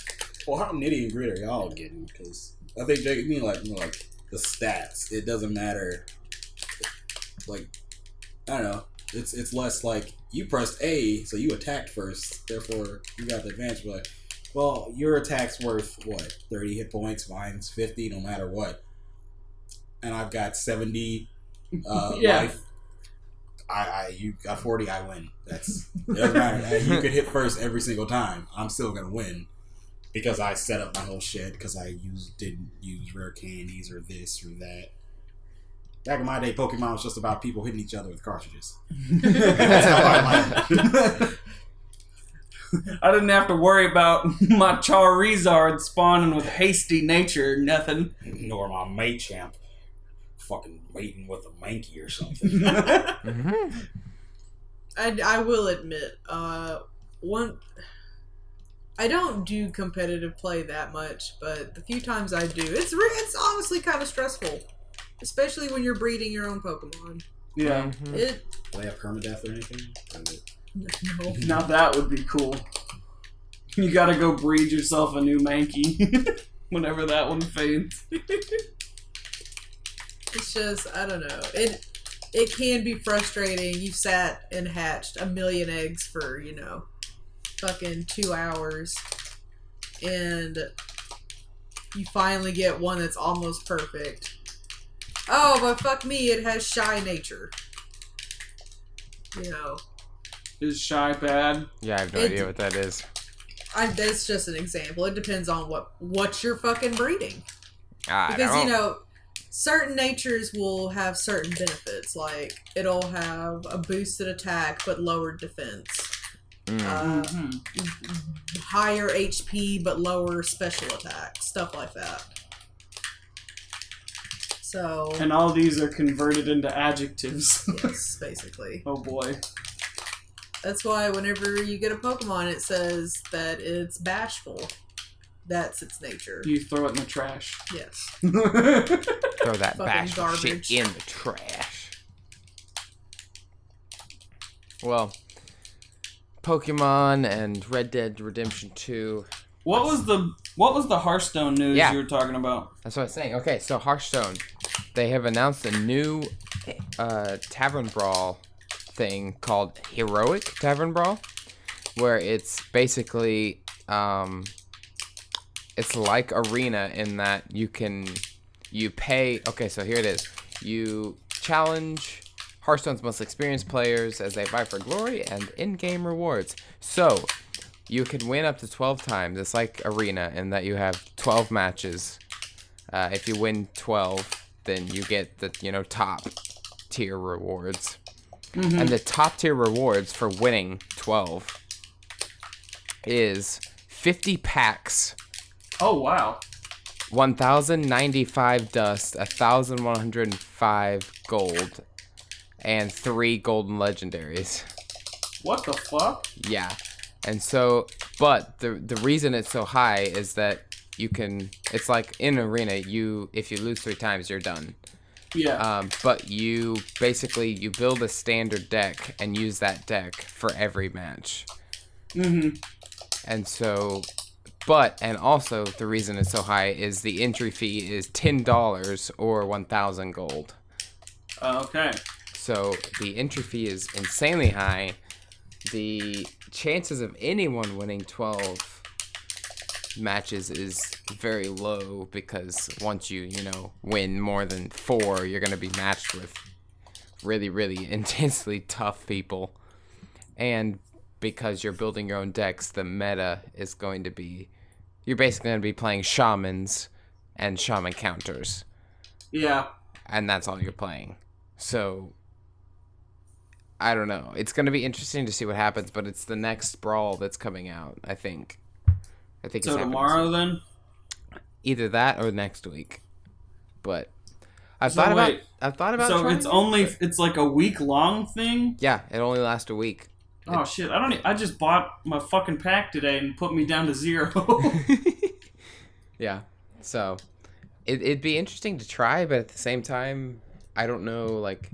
Well, how nitty and gritty are y'all getting? Because I think Jake, you mean like the stats. It doesn't matter. Like, I don't know. It's less like you pressed A, so you attacked first. Therefore, you got the advantage. But like, well, your attack's worth what, 30 hit points. Mine's 50, no matter what. And I've got 70 Yeah. life. You got 40. I win. It doesn't matter. You could hit first every single time. I'm still gonna win. Because I set up my whole shit, because I didn't use rare candies or this or that. Back in my day, Pokemon was just about people hitting each other with cartridges. That's how I liked it. I didn't have to worry about my Charizard spawning with hasty nature or nothing. Nor my Machamp fucking waiting with a Mankey or something. Mm-hmm. I will admit, I don't do competitive play that much, but the few times I do, it's honestly kind of stressful, especially when you're breeding your own Pokemon. Yeah. It Do they have permadeath or anything? no. Now that would be cool. You gotta go breed yourself a new Mankey whenever that one fades. It's just, I don't know. It can be frustrating. You sat and hatched 1,000,000 eggs for, fucking 2 hours, and you finally get one that's almost perfect. Oh, but fuck me, it has shy nature. Is shy bad? Yeah, I have no idea what that is. That's just an example. It depends on what you're fucking breeding. I Because, don't know. certain natures will have certain benefits. Like, it'll have a boosted attack but lowered defense. Higher HP but lower special attack. Stuff like that. So, And all these are converted into adjectives. yes, basically. Oh boy. That's why whenever you get a Pokemon, it says that it's bashful. That's its nature. You throw it in the trash. Yes. Throw that Fucking bashful shit garbage. in the trash. Well, Pokemon and Red Dead Redemption 2. What was the Hearthstone news Yeah. you were talking about? That's what I was saying. Okay, so Hearthstone, they have announced a new Tavern Brawl thing called Heroic Tavern Brawl, where it's basically it's like Arena in that you pay. Okay, so here it is. You challenge Hearthstone's most experienced players as they vie for glory and in-game rewards. So you can win up to 12 times. It's like Arena in that you have 12 matches. If you win 12, then you get the top tier rewards. And the top tier rewards for winning 12 is 50 PAX, Oh wow. 1,095 dust, 1,105 gold, and 3 golden legendaries. What the fuck? Yeah. And so, but the reason it's so high is that it's like in Arena, if you lose 3 times, you're done. Yeah. But you build a standard deck and use that deck for every match. Mm-hmm. And so But, and also, the reason it's so high is the entry fee is $10 or 1,000 gold. Okay. So, the entry fee is insanely high. The chances of anyone winning 12 matches is very low because once you win more than 4, you're going to be matched with really, really intensely tough people. And because you're building your own decks, the meta is going to be... You're basically going to be playing shamans and shaman counters. Yeah. And that's all you're playing. So, I don't know. It's going to be interesting to see what happens, but it's the next Brawl that's coming out, I think. So it's tomorrow, then? Either that or next week. But I've thought about So trying it's like a week-long thing? Yeah, it only lasts a week. Oh shit! I just bought my fucking pack today and put me down to 0. Yeah, so it'd be interesting to try, but at the same time, I don't know, like,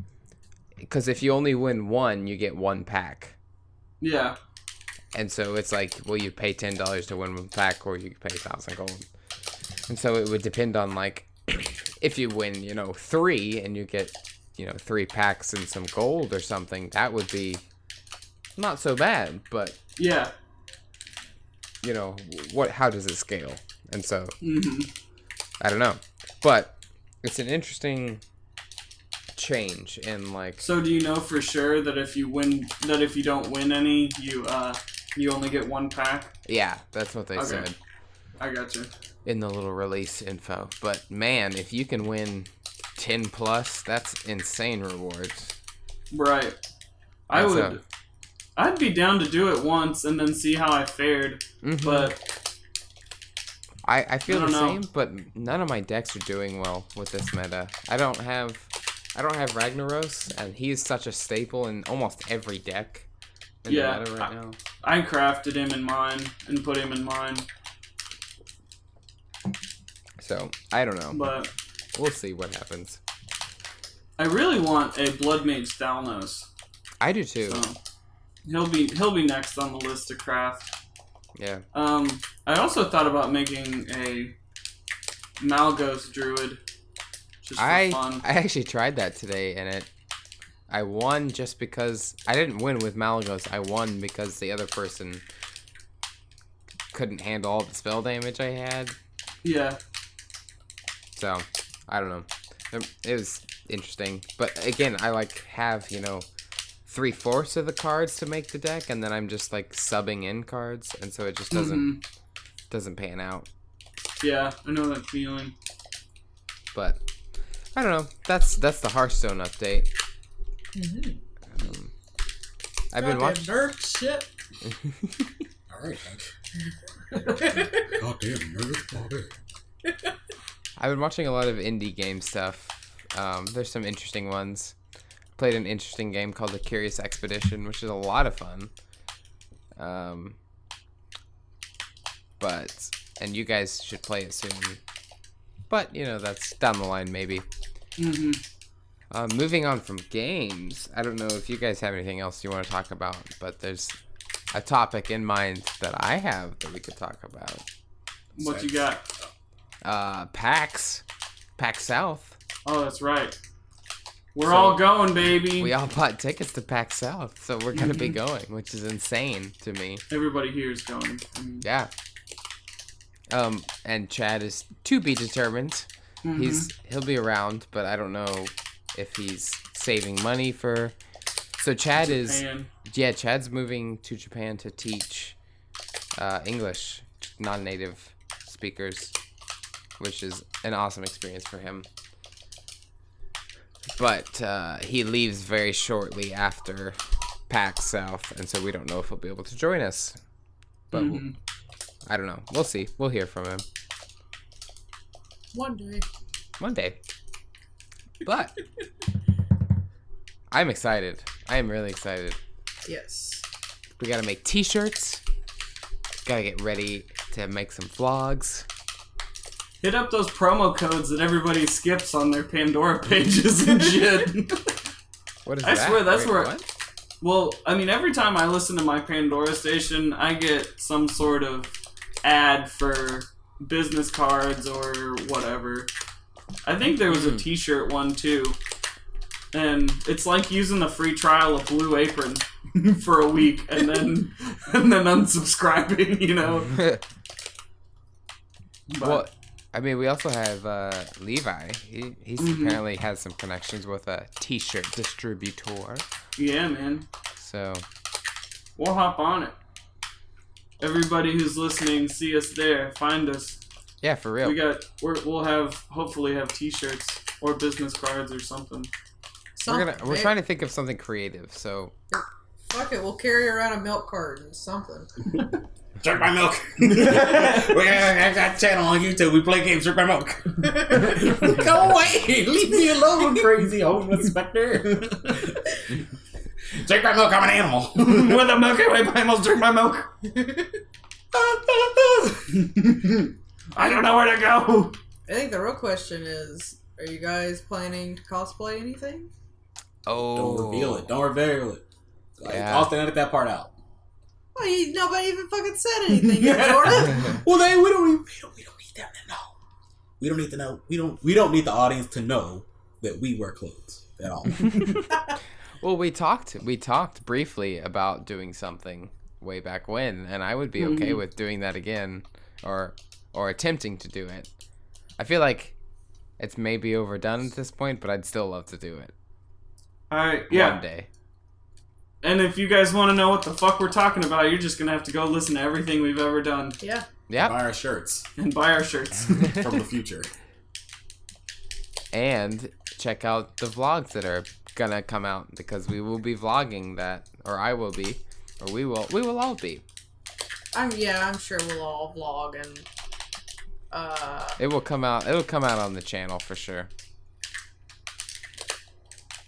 because if you only win 1, you get 1 pack. Yeah. And so it's like, well, you pay $10 to win 1 pack, or you pay 1,000 gold. And so it would depend on, like, if you win, 3 and you get, 3 packs and some gold or something, that would be not so bad, but yeah, how does it scale? And so I don't know, but it's an interesting change in, like. So do you know for sure that if you don't win any, you only get 1 pack? Yeah, that's what they said. I gotcha. In the little release info, but man, if you can win 10 plus, that's insane rewards. Right. I'd be down to do it once and then see how I fared. Mm-hmm. But I feel the same, but none of my decks are doing well with this meta. I don't have Ragnaros, and he's such a staple in almost every deck in the meta right now. I crafted him in mine and put him in mine. So I don't know, but we'll see what happens. I really want a Blood Mage Thalnos. I do too. So he'll be next on the list to craft. Yeah. I also thought about making a Malgos Druid. Just for fun. I actually tried that today, and I won just because I didn't win with Malgos. I won because the other person couldn't handle all the spell damage I had. Yeah. So I don't know. It was interesting, but again, I have 3/4 of the cards to make the deck, and then I'm just subbing in cards, and so it just doesn't pan out. Yeah, I know that feeling. But I don't know. That's the Hearthstone update. I've been watching nerd shit. All right, thanks. Goddamn nerd. All day. I've been watching a lot of indie game stuff. There's some interesting ones. Played an interesting game called The Curious Expedition, which is a lot of fun. And you guys should play it soon. But, that's down the line, maybe. Moving on from games, I don't know if you guys have anything else you want to talk about, but there's a topic in mind that I have that we could talk about. What you got? PAX South. Oh, that's right. We're all going, baby. We all bought tickets to PAX South, so we're gonna be going, which is insane to me. Everybody here is going. Yeah. And Chad is to be determined. He'll be around, but I don't know if he's saving money for. So Chad Chad's moving to Japan to teach English non-native speakers, which is an awesome experience for him. But he leaves very shortly after PAX South, and so we don't know if he'll be able to join us. But I don't know. We'll see. We'll hear from him. One day. But I'm excited. I am really excited. Yes. We gotta make t-shirts. Gotta get ready to make some vlogs. Hit up those promo codes that everybody skips on their Pandora pages and shit. What is I that? swear that's where. What? Well, I mean, every time I listen to my Pandora station, I get some sort of ad for business cards or whatever. I think there was a t-shirt one too. And it's like using the free trial of Blue Apron for a week and then unsubscribing, you know. Well, I mean, we also have Levi. He's apparently has some connections with a t-shirt distributor. Yeah, man. So we'll hop on it. Everybody who's listening, see us there. Find us. yeah, for real. We'll hopefully have t-shirts or business cards or something. We're trying to think of something creative. So Fuck it, we'll carry around a milk carton, something. Drink my milk. We got a channel on YouTube. We play games. Drink my milk. Go away. Leave me alone, crazy home inspector. Drink my milk. I'm an animal. With the Milky Way Mammals, drink my milk. I don't know where to go. I think the real question is, are you guys planning to cosplay anything? oh, Don't reveal it. Don't reveal it. Like, Yeah. Austin, edit that part out. Well, nobody even fucking said anything yet, Jordan. Well, we don't need them to know. We don't need to know. We don't need the audience to know that we wear clothes at all. well, we talked briefly about doing something way back when, and I would be okay with doing that again, or attempting to do it. I feel like it's maybe overdone at this point, but I'd still love to do it. Alright, yeah. One day. And if you guys want to know what the fuck we're talking about, you're just going to have to go listen to everything we've ever done. Yeah. Yep. Buy our shirts And buy our shirts. from the future. And check out the vlogs that are gonna come out, because we will be vlogging that, or I will be, or we will all be. I'm sure we'll all vlog and It will come out on the channel for sure.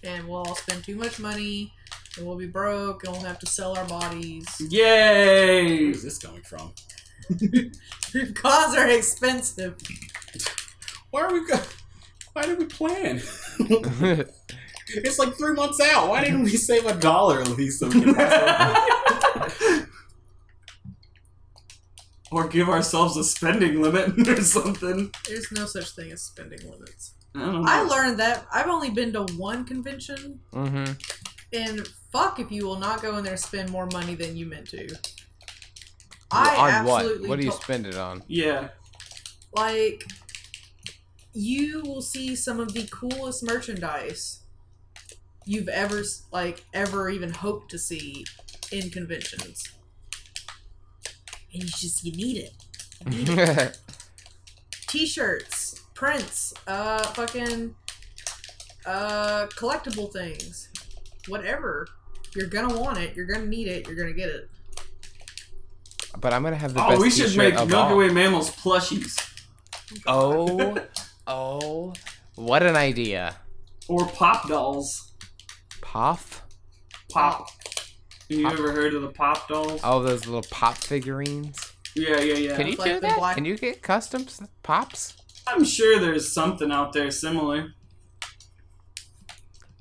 and we'll all spend too much money and we'll be broke and we'll have to sell our bodies. Yay! Where's this coming from? Cars are expensive. Why did we plan? It's like 3 months out. Why didn't we save $1 at least so we can pass Or give ourselves a spending limit or something. There's no such thing as spending limits. I don't know. I learned that. I've only been to one convention, Mm-hmm. and fuck if you will not go in there and spend more money than you meant to. On what? What do you spend it on? Yeah. Like, you will see some of the coolest merchandise you've ever even hoped to see in conventions. And you need it. You need it. T-shirts, prints, collectible things. Whatever. You're gonna want it, you're gonna need it, you're gonna get it. But I'm gonna have the best we should t-shirt make of Milky all. Way Mammals plushies. Oh, what an idea. Or pop dolls. Pop? Pop. You ever heard of the pop dolls? Oh, those little pop figurines. Yeah. Can you Like do the that? black- Can you get custom pops? I'm sure there's something out there similar.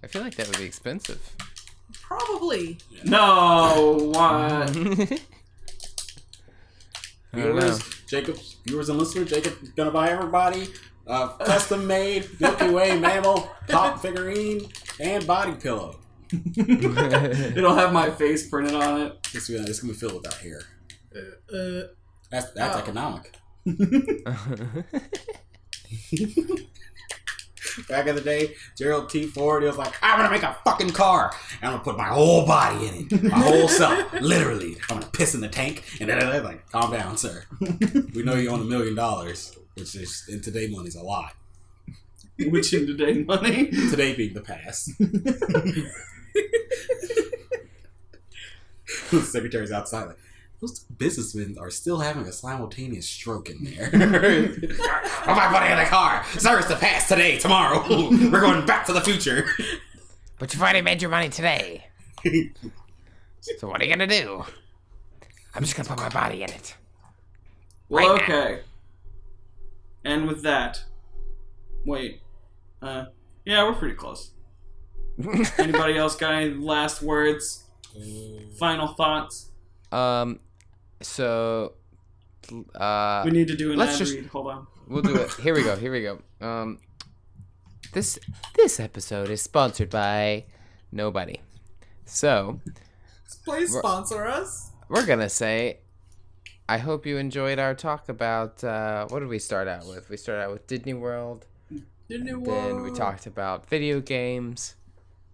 I feel like that would be expensive. Probably. No, what? I don't know. Viewers and listeners, Jacob's gonna buy everybody custom made Milky Way mammal top figurine and body pillow. It'll have my face printed on it. It's gonna be filled with our hair. That's Oh. economic. Back in the day, Gerald T. Ford, he was like, I'm gonna make a fucking car. And I'm gonna put my whole body in it. My whole self. Literally. I'm gonna piss in the tank. And then they're like, calm down, sir. We know you own $1 million, which is, in today's money, is a lot. Which in today money? Today being the past. The secretary's outside like, those businessmen are still having a simultaneous stroke in there. I'm my money in the car. Sir, it's the past today, tomorrow. We're going back to the future. But you've already made your money today. So what are you gonna do? I'm just gonna put my body in it. Well, Right now. okay. And with that, wait. Yeah, we're pretty close. Anybody else got any last words? Final thoughts? So We need to do an let's ad just- read. Hold on. We'll do it. Here we go. This episode is sponsored by nobody. So Please sponsor us. we're gonna say, I hope you enjoyed our talk about what did we start out with? We started out with Disney World. Then we talked about video games.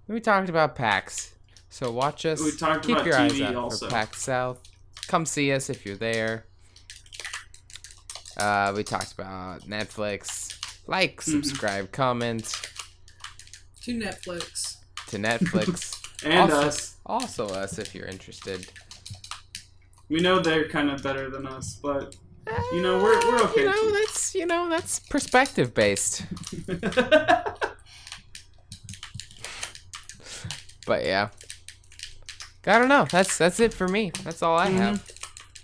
Then we talked about PAX. So watch us. We talked Keep about your eyes TV out also. for PAX South. Come see us if you're there. We talked about Netflix. Like, subscribe, comment To Netflix. to Netflix. And Also- us. Also us if you're interested. We know they're kind of better than us, but we're okay. That's perspective based. But yeah. I don't know. That's it for me. That's all I have.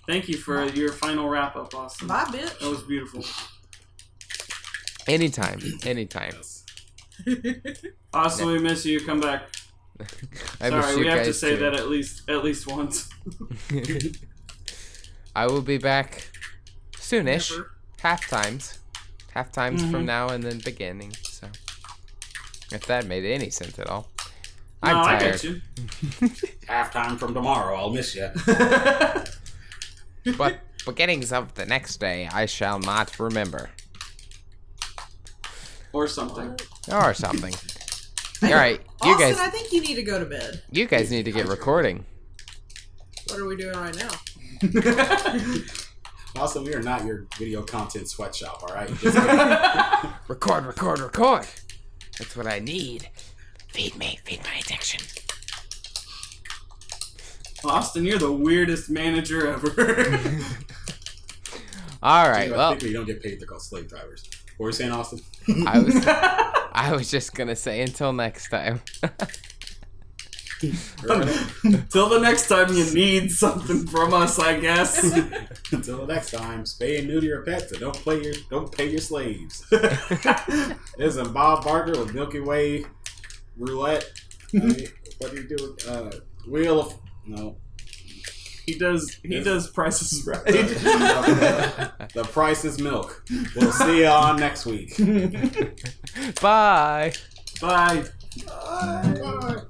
Thank you for your final wrap up, Austin. Bye, bitch. That was beautiful. Anytime. Austin, we miss you. Come back. I miss Sorry, you we have to guys say too. that at least once. I will be back soonish. Never. Half times from now and then beginning. So if that made any sense at all. I'm No, I tired. get you. Halftime from tomorrow, I'll miss you. But beginnings of the next day I shall not remember. Or something. Or something. Alright, you Austin, guys I think you need to go to bed. need to get recording. What are we doing right now? Also, we are not your video content sweatshop, alright? Record. That's what I need. Feed my addiction. Austin, you're the weirdest manager ever. Alright, well, People you don't get paid, they're called slave drivers. What were you saying, Austin? I was just gonna say until next time. Till the next time you need something from us, I guess. Until the next time, spay and neuter your pets and don't pay your slaves. This is Bob Barker with Milky Way Roulette. What do you do? Wheel of no. He does prices right. The price is milk. We'll see you on next week. Bye. Bye. Bye.